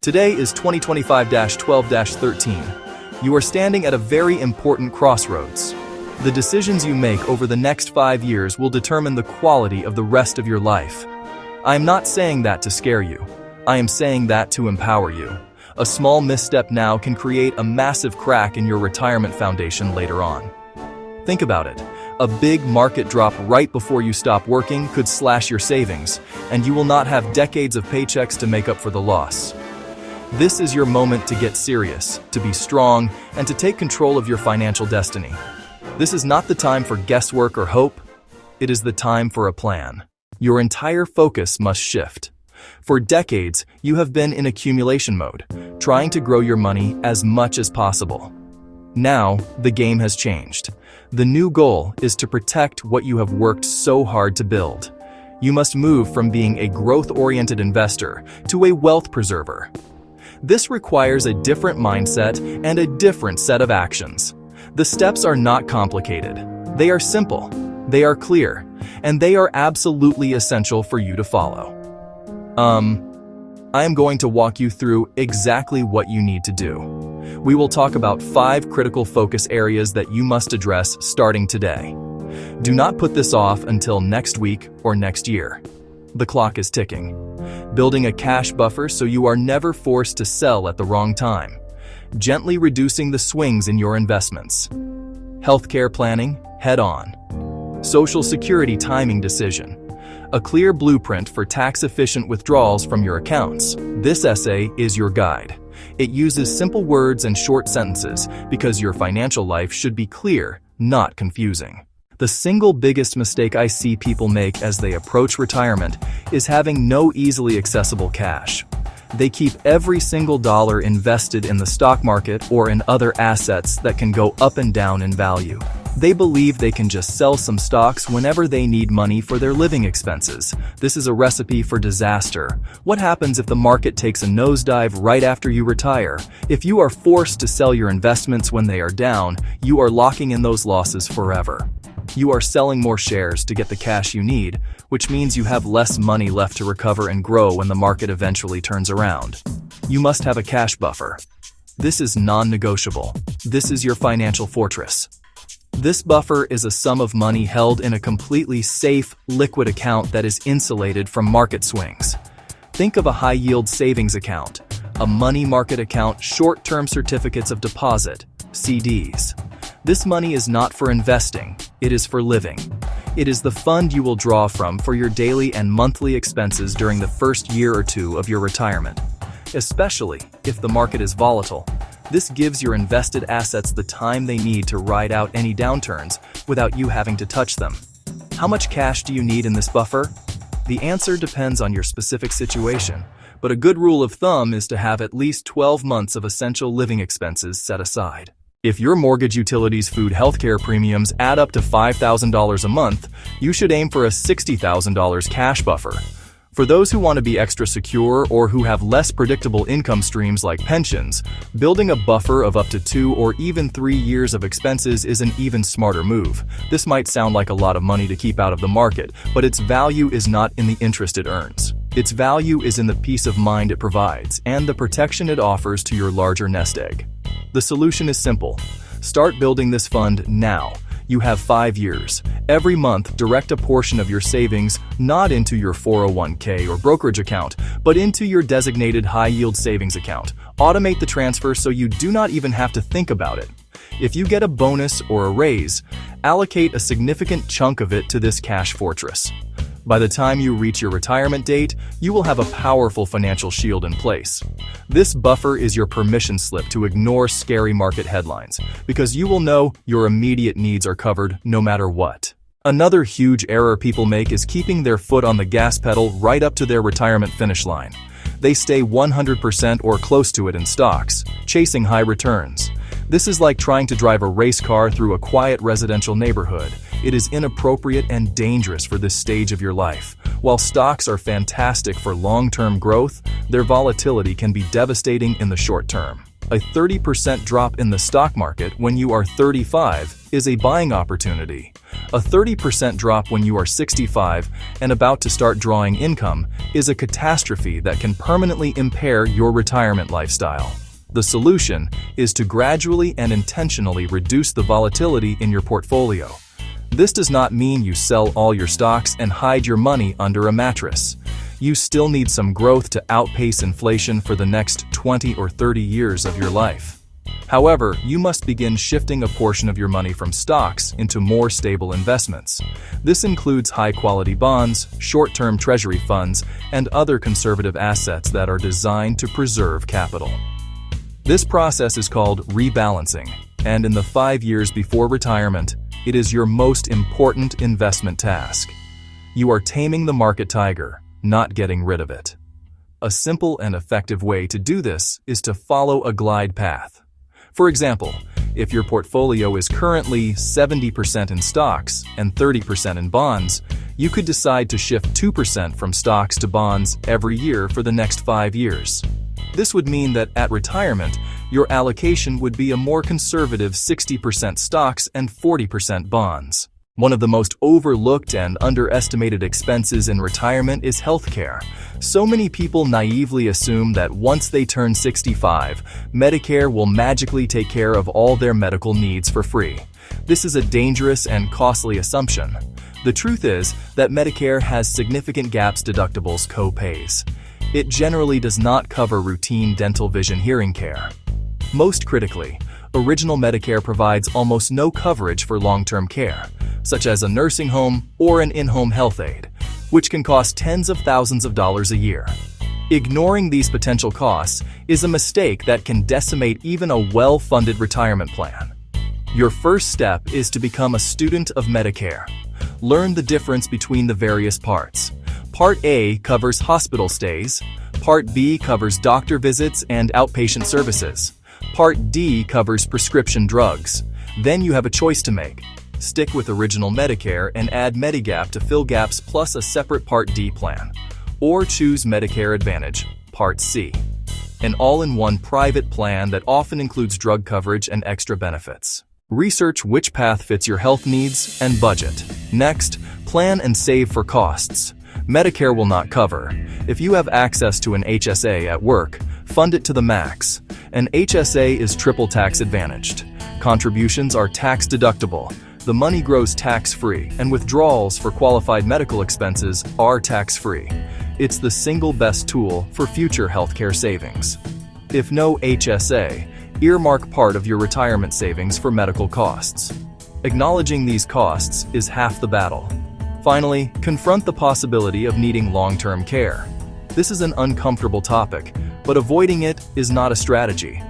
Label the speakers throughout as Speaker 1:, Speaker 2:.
Speaker 1: Today is 2025-12-13. You are standing at a very important crossroads. The decisions you make over the next 5 years will determine the quality of the rest of your life. I am not saying that to scare you. I am saying that to empower you. A small misstep now can create a massive crack in your retirement foundation later on. Think about it. A big market drop right before you stop working could slash your savings, and you will not have decades of paychecks to make up for the loss. This is your moment to get serious, to be strong, and to take control of your financial destiny. This is not the time for guesswork or hope. It is the time for a plan. Your entire focus must shift. For decades, you have been in accumulation mode, trying to grow your money as much as possible. Now, the game has changed. The new goal is to protect what you have worked so hard to build. You must move from being a growth-oriented investor to a wealth preserver. This requires a different mindset and a different set of actions. The steps are not complicated. They are simple, they are clear, and they are absolutely essential for you to follow. I am going to walk you through exactly what you need to do. We will talk about 5 critical focus areas that you must address starting today. Do not put this off until next week or next year. The clock is ticking. Building a cash buffer so you are never forced to sell at the wrong time. Gently reducing the swings in your investments. Healthcare planning, head on. Social Security timing decision. A clear blueprint for tax-efficient withdrawals from your accounts. This essay is your guide. It uses simple words and short sentences because your financial life should be clear, not confusing. The single biggest mistake I see people make as they approach retirement is having no easily accessible cash. They keep every single dollar invested in the stock market or in other assets that can go up and down in value. They believe they can just sell some stocks whenever they need money for their living expenses. This is a recipe for disaster. What happens if the market takes a nosedive right after you retire? If you are forced to sell your investments when they are down, you are locking in those losses forever. You are selling more shares to get the cash you need, which means you have less money left to recover and grow when the market eventually turns around. You must have a cash buffer. This is non-negotiable. This is your financial fortress. This buffer is a sum of money held in a completely safe, liquid account that is insulated from market swings. Think of a high-yield savings account, a money market account, short-term certificates of deposit, CDs. This money is not for investing, it is for living. It is the fund you will draw from for your daily and monthly expenses during the first year or two of your retirement. Especially if the market is volatile, this gives your invested assets the time they need to ride out any downturns without you having to touch them. How much cash do you need in this buffer? The answer depends on your specific situation, but a good rule of thumb is to have at least 12 months of essential living expenses set aside. If your mortgage, utilities, food, healthcare premiums add up to $5,000 a month, you should aim for a $60,000 cash buffer. For those who want to be extra secure or who have less predictable income streams like pensions, building a buffer of up to 2 or even 3 years of expenses is an even smarter move. This might sound like a lot of money to keep out of the market, but its value is not in the interest it earns. Its value is in the peace of mind it provides and the protection it offers to your larger nest egg. The solution is simple. Start building this fund now. You have 5 years. Every month, direct a portion of your savings not into your 401k or brokerage account, but into your designated high-yield savings account. Automate the transfer so you do not even have to think about it. If you get a bonus or a raise, allocate a significant chunk of it to this cash fortress. By the time you reach your retirement date, you will have a powerful financial shield in place. This buffer is your permission slip to ignore scary market headlines, because you will know your immediate needs are covered no matter what. Another huge error people make is keeping their foot on the gas pedal right up to their retirement finish line. They stay 100% or close to it in stocks, chasing high returns. This is like trying to drive a race car through a quiet residential neighborhood. It is inappropriate and dangerous for this stage of your life. While stocks are fantastic for long-term growth, their volatility can be devastating in the short term. A 30% drop in the stock market when you are 35 is a buying opportunity. A 30% drop when you are 65 and about to start drawing income is a catastrophe that can permanently impair your retirement lifestyle. The solution is to gradually and intentionally reduce the volatility in your portfolio. This does not mean you sell all your stocks and hide your money under a mattress. You still need some growth to outpace inflation for the next 20 or 30 years of your life. However, you must begin shifting a portion of your money from stocks into more stable investments. This includes high-quality bonds, short-term treasury funds, and other conservative assets that are designed to preserve capital. This process is called rebalancing, and in the 5 years before retirement, it is your most important investment task. You are taming the market tiger, not getting rid of it. A simple and effective way to do this is to follow a glide path. For example, if your portfolio is currently 70% in stocks and 30% in bonds, you could decide to shift 2% from stocks to bonds every year for the next 5 years. This would mean that at retirement, your allocation would be a more conservative 60% stocks and 40% bonds. One of the most overlooked and underestimated expenses in retirement is healthcare. So many people naively assume that once they turn 65, Medicare will magically take care of all their medical needs for free. This is a dangerous and costly assumption. The truth is that Medicare has significant gaps, deductibles, co-pays. It generally does not cover routine dental, vision, hearing care. Most critically, Original Medicare provides almost no coverage for long-term care, such as a nursing home or an in-home health aid, which can cost tens of thousands of dollars a year. Ignoring these potential costs is a mistake that can decimate even a well-funded retirement plan. Your first step is to become a student of Medicare. Learn the difference between the various parts. Part A covers hospital stays. Part B covers doctor visits and outpatient services. Part D covers prescription drugs. Then you have a choice to make. Stick with Original Medicare and add Medigap to fill gaps plus a separate Part D plan. Or choose Medicare Advantage, Part C, an all-in-one private plan that often includes drug coverage and extra benefits. Research which path fits your health needs and budget. Next, plan and save for costs. Medicare will not cover. If you have access to an HSA at work, fund it to the max. An HSA is triple tax advantaged. Contributions are tax deductible. The money grows tax-free, and withdrawals for qualified medical expenses are tax-free. It's the single best tool for future healthcare savings. If no HSA, earmark part of your retirement savings for medical costs. Acknowledging these costs is half the battle. Finally, confront the possibility of needing long-term care. This is an uncomfortable topic, but avoiding it is not a strategy.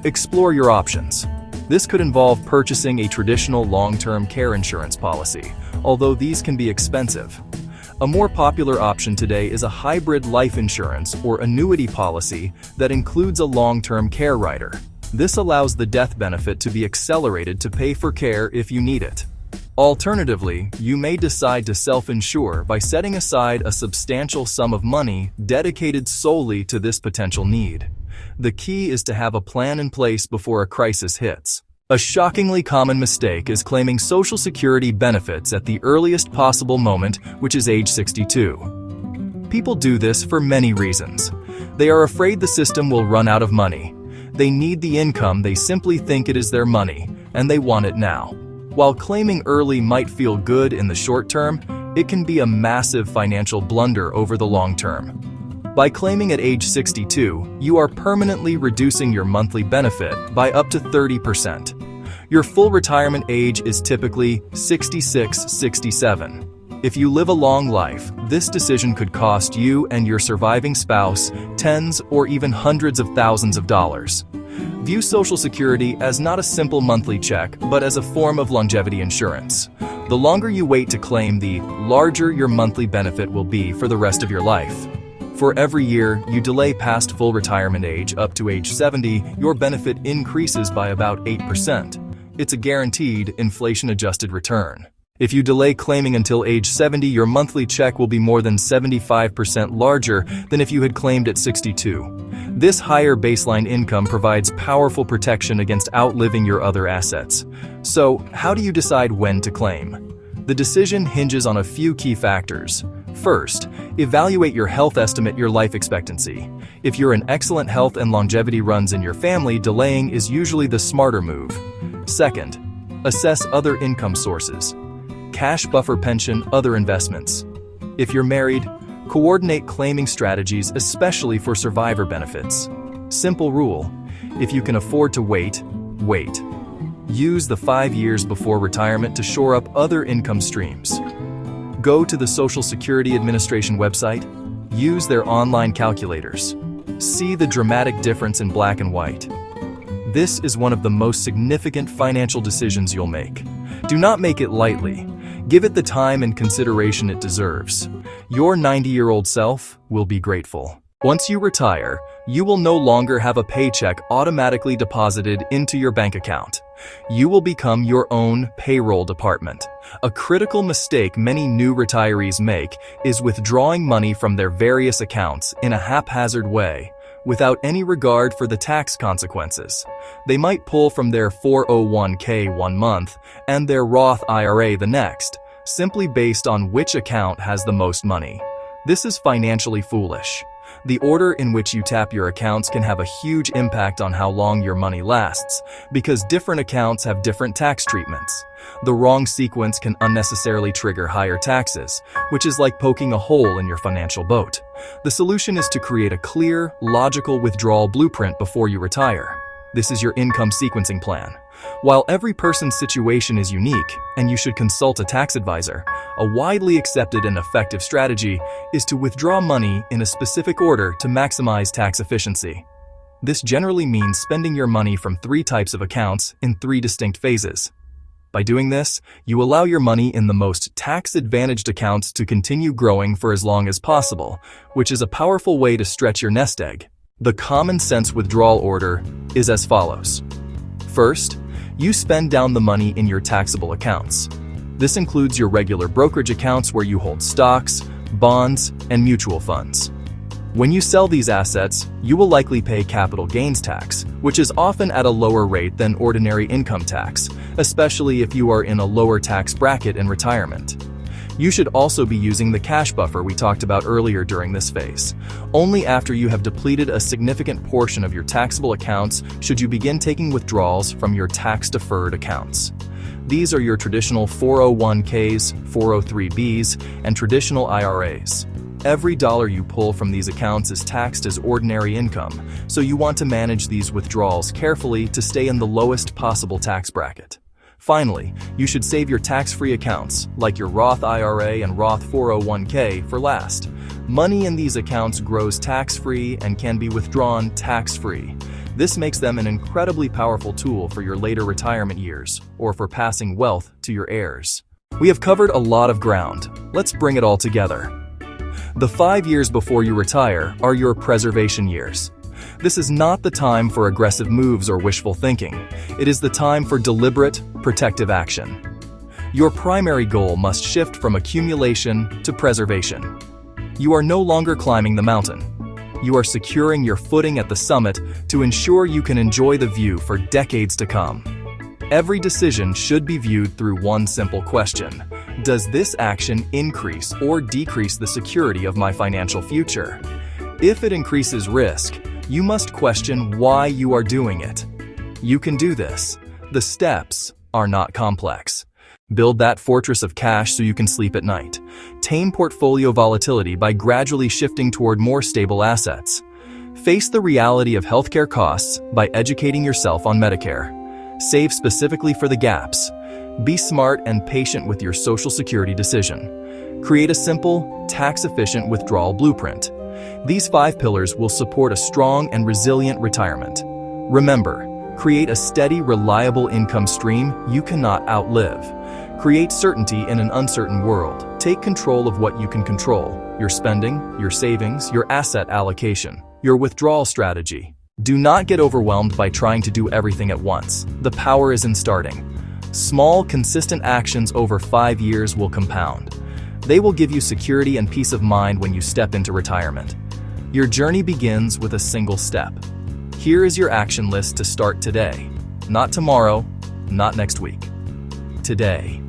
Speaker 1: Explore your options. This could involve purchasing a traditional long-term care insurance policy, although these can be expensive. A more popular option today is a hybrid life insurance or annuity policy that includes a long-term care rider. This allows the death benefit to be accelerated to pay for care if you need it. Alternatively, you may decide to self-insure by setting aside a substantial sum of money dedicated solely to this potential need. The key is to have a plan in place before a crisis hits. A shockingly common mistake is claiming Social Security benefits at the earliest possible moment, which is age 62. People do this for many reasons. They are afraid the system will run out of money. They need the income, they simply think it is their money, and they want it now. While claiming early might feel good in the short term, it can be a massive financial blunder over the long term. By claiming at age 62, you are permanently reducing your monthly benefit by up to 30%. Your full retirement age is typically 66-67. If you live a long life, this decision could cost you and your surviving spouse tens or even hundreds of thousands of dollars. View Social Security as not a simple monthly check, but as a form of longevity insurance. The longer you wait to claim, the larger your monthly benefit will be for the rest of your life. For every year you delay past full retirement age up to age 70, your benefit increases by about 8%. It's a guaranteed, inflation-adjusted return. If you delay claiming until age 70, your monthly check will be more than 75% larger than if you had claimed at 62. This higher baseline income provides powerful protection against outliving your other assets. So, how do you decide when to claim? The decision hinges on a few key factors. First, evaluate your health estimate, your life expectancy. If you're in excellent health and longevity runs in your family, delaying is usually the smarter move. Second, assess other income sources. Cash buffer, pension, other investments. If you're married, coordinate claiming strategies, especially for survivor benefits. Simple rule: if you can afford to wait, wait. Use the 5 years before retirement to shore up other income streams. Go to the Social Security Administration website. Use their online calculators. See the dramatic difference in black and white. This is one of the most significant financial decisions you'll make. Do not make it lightly. Give it the time and consideration it deserves. Your 90-year-old self will be grateful. Once you retire, you will no longer have a paycheck automatically deposited into your bank account. You will become your own payroll department. A critical mistake many new retirees make is withdrawing money from their various accounts in a haphazard way, without any regard for the tax consequences. They might pull from their 401k one month and their Roth IRA the next, simply based on which account has the most money. This is financially foolish. The order in which you tap your accounts can have a huge impact on how long your money lasts, because different accounts have different tax treatments. The wrong sequence can unnecessarily trigger higher taxes, which is like poking a hole in your financial boat. The solution is to create a clear, logical withdrawal blueprint before you retire. This is your income sequencing plan. While every person's situation is unique, and you should consult a tax advisor, a widely accepted and effective strategy is to withdraw money in a specific order to maximize tax efficiency. This generally means spending your money from 3 types of accounts in 3 distinct phases. By doing this, you allow your money in the most tax-advantaged accounts to continue growing for as long as possible, which is a powerful way to stretch your nest egg. The common sense withdrawal order is as follows. First, you spend down the money in your taxable accounts. This includes your regular brokerage accounts where you hold stocks, bonds, and mutual funds. When you sell these assets, you will likely pay capital gains tax, which is often at a lower rate than ordinary income tax, especially if you are in a lower tax bracket in retirement. You should also be using the cash buffer we talked about earlier during this phase. Only after you have depleted a significant portion of your taxable accounts should you begin taking withdrawals from your tax-deferred accounts. These are your traditional 401ks, 403bs, and traditional IRAs. Every dollar you pull from these accounts is taxed as ordinary income, so you want to manage these withdrawals carefully to stay in the lowest possible tax bracket. Finally, you should save your tax-free accounts, like your Roth IRA and Roth 401k, for last. Money in these accounts grows tax-free and can be withdrawn tax-free. This makes them an incredibly powerful tool for your later retirement years, or for passing wealth to your heirs. We have covered a lot of ground. Let's bring it all together. The 5 years before you retire are your preservation years. This is not the time for aggressive moves or wishful thinking. It is the time for deliberate, protective action. Your primary goal must shift from accumulation to preservation. You are no longer climbing the mountain. You are securing your footing at the summit to ensure you can enjoy the view for decades to come. Every decision should be viewed through one simple question: does this action increase or decrease the security of my financial future? If it increases risk, you must question why you are doing it. You can do this. The steps are not complex. Build that fortress of cash so you can sleep at night. Tame portfolio volatility by gradually shifting toward more stable assets. Face the reality of healthcare costs by educating yourself on Medicare. Save specifically for the gaps. Be smart and patient with your Social Security decision. Create a simple, tax-efficient withdrawal blueprint. These 5 pillars will support a strong and resilient retirement. Remember, create a steady, reliable income stream you cannot outlive. Create certainty in an uncertain world. Take control of what you can control: your spending, your savings, your asset allocation, your withdrawal strategy. Do not get overwhelmed by trying to do everything at once. The power is in starting. Small, consistent actions over 5 years will compound. They will give you security and peace of mind when you step into retirement. Your journey begins with a single step. Here is your action list to start today. Not tomorrow, not next week. Today.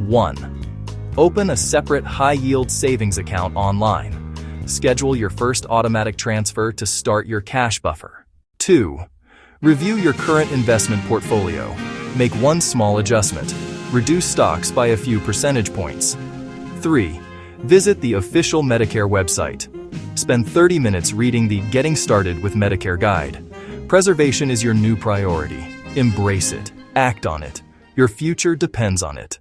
Speaker 1: 1. Open a separate high-yield savings account online. Schedule your first automatic transfer to start your cash buffer. 2. Review your current investment portfolio. Make one small adjustment. Reduce stocks by a few percentage points. 3. Visit the official Medicare website. Spend 30 minutes reading the Getting Started with Medicare guide. Preservation is your new priority. Embrace it. Act on it. Your future depends on it.